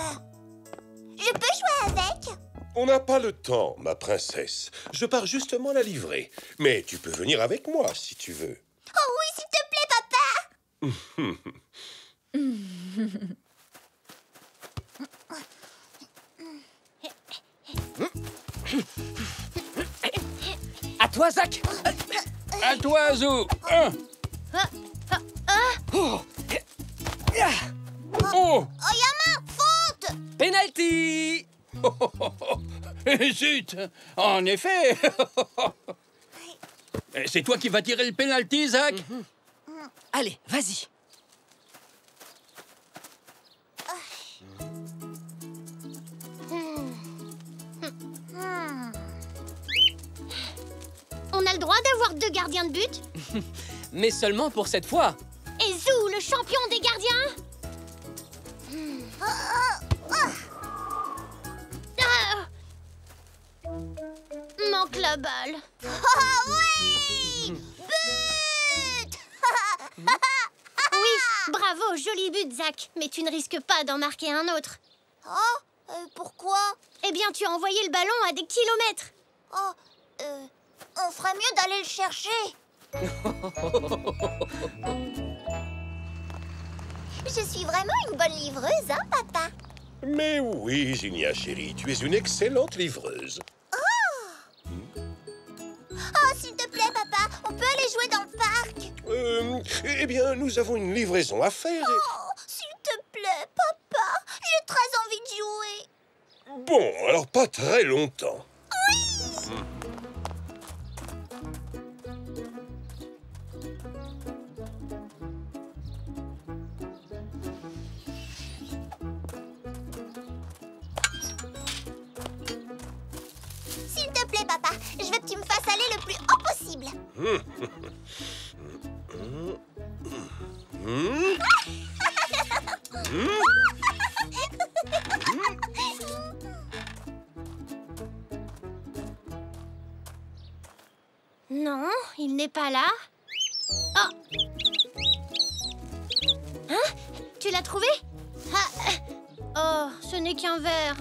Je peux jouer avec? On n'a pas le temps, ma princesse. Je pars justement la livrer. Mais tu peux venir avec moi, si tu veux. Oh oui, s'il te plaît, papa! À toi, Zach! À toi, Zou. Oh! Oh, Oyama, faute! Penalty! zut. En effet. C'est toi qui vas tirer le penalty, Zach. Allez, vas-y. On a le droit d'avoir 2 gardiens de but? Mais seulement pour cette fois. Et Zou, le champion des gardiens? Ah. Manque la balle. Oh oui! But! Oui, bravo, joli but, Zach. Mais tu ne risques pas d'en marquer un autre. Oh, pourquoi? Eh bien, tu as envoyé le ballon à des kilomètres. Oh, On ferait mieux d'aller le chercher. Je suis vraiment une bonne livreuse, hein, papa? Mais oui, Zinnia chérie, tu es une excellente livreuse. Oh, s'il te plaît, papa, on peut aller jouer dans le parc? Eh bien, nous avons une livraison à faire. Oh, s'il te plaît, papa, j'ai très envie de jouer. Bon, alors pas très longtemps. S'il te plaît, papa, je veux que tu me fasses aller le plus haut possible. Non, il n'est pas là. Oh! Hein? Tu l'as trouvé? Ah, oh, ce n'est qu'un verre.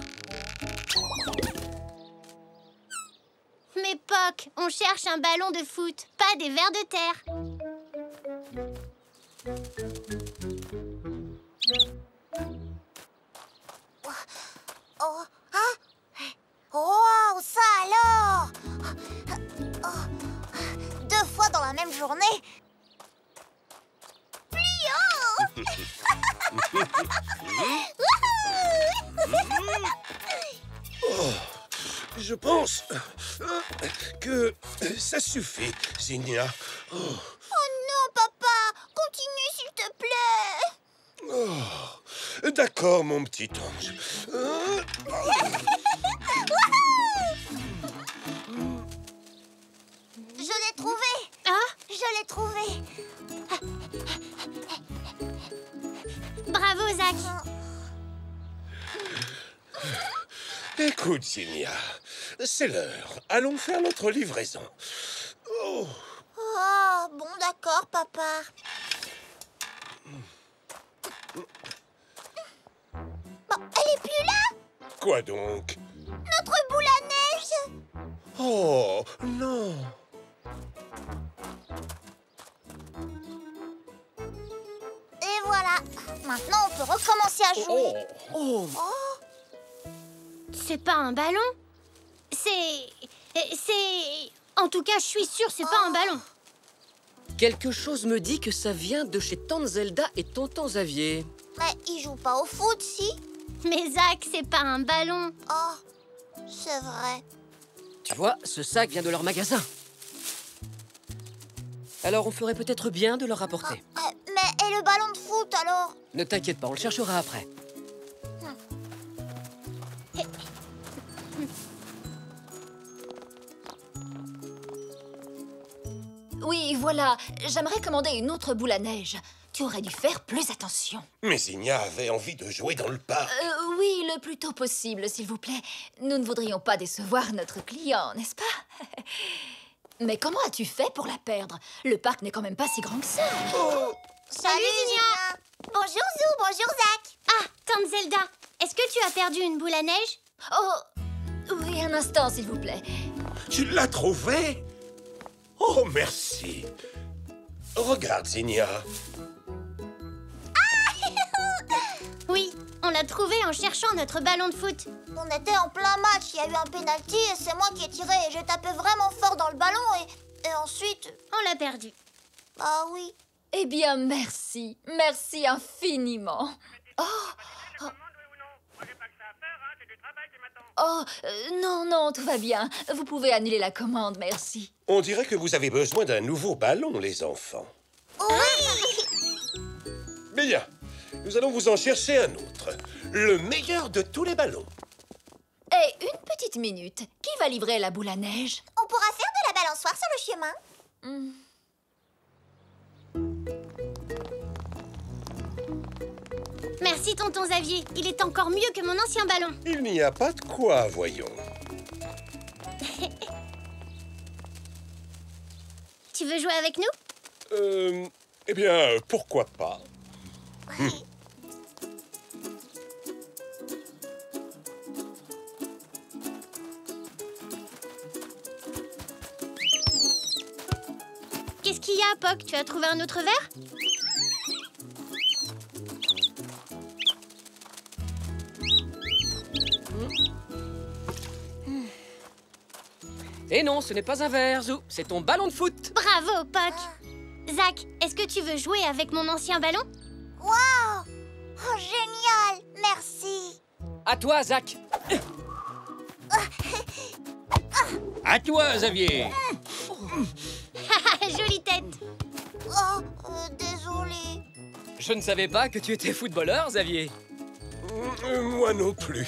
Mais Poc, on cherche un ballon de foot, pas des vers de terre. Oh, hein? Oh, ça alors! Oh, 2 fois dans la même journée? Pliant! Je pense que ça suffit, Zinnia. Oh non, papa! Continue, s'il te plaît! D'accord, mon petit ange. Je l'ai trouvé! Ah, Je l'ai trouvé! bravo, Zach. Écoute, Zinnia, c'est l'heure. Allons faire notre livraison. Oh. Oh, bon, d'accord, papa. Bon, elle est plus là? Quoi donc? Notre boule à neige! Oh, non. Et voilà. Maintenant, on peut recommencer à jouer. Oh, C'est pas un ballon. C'est... En tout cas, je suis sûre, c'est pas un ballon. quelque chose me dit que ça vient de chez Tante Zelda et Tonton Xavier. Mais ils jouent pas au foot, si? Mais Zach, c'est pas un ballon. Oh, c'est vrai. Tu vois, ce sac vient de leur magasin. Alors on ferait peut-être bien de leur rapporter. Mais et le ballon de foot, alors? Ne t'inquiète pas, on le cherchera après. Oui, voilà. J'aimerais commander une autre boule à neige. Tu aurais dû faire plus attention. Mais Zinnia avait envie de jouer dans le parc. Oui, le plus tôt possible, s'il vous plaît. Nous ne voudrions pas décevoir notre client, n'est-ce pas? Mais comment as-tu fait pour la perdre? Le parc n'est quand même pas si grand que ça. Salut, Zinnia! Bonjour, Zou, bonjour, Zach! Ah, Tante Zelda, est-ce que tu as perdu une boule à neige? Oh, oui, un instant, s'il vous plaît. Tu l'as trouvé? Oh, merci. Regarde, Zinnia. Oui, on l'a trouvé en cherchant notre ballon de foot. On était en plein match, il y a eu un pénalty et c'est moi qui ai tiré et j'ai tapé vraiment fort dans le ballon et ensuite... On l'a perdu. Ah oui. Eh bien, merci. Merci infiniment. Non, non, tout va bien. Vous pouvez annuler la commande, merci. On dirait que vous avez besoin d'un nouveau ballon, les enfants. Oui. Bien, nous allons vous en chercher un autre. Le meilleur de tous les ballons. Et une petite minute. Qui va livrer la boule à neige? On pourra faire de la balançoire sur le chemin. Merci, tonton Xavier. Il est encore mieux que mon ancien ballon. Il n'y a pas de quoi, voyons. Tu veux jouer avec nous? Eh bien, pourquoi pas? Qu'est-ce qu'il y a, Poc? Tu as trouvé un autre verre? Et non, ce n'est pas un verre, Zou. C'est ton ballon de foot. Bravo, Poc. Zach, est-ce que tu veux jouer avec mon ancien ballon? Waouh! Oh, génial! Merci! À toi, Zach. À toi, Xavier. Jolie tête. Oh, désolé. Je ne savais pas que tu étais footballeur, Xavier. Moi non plus.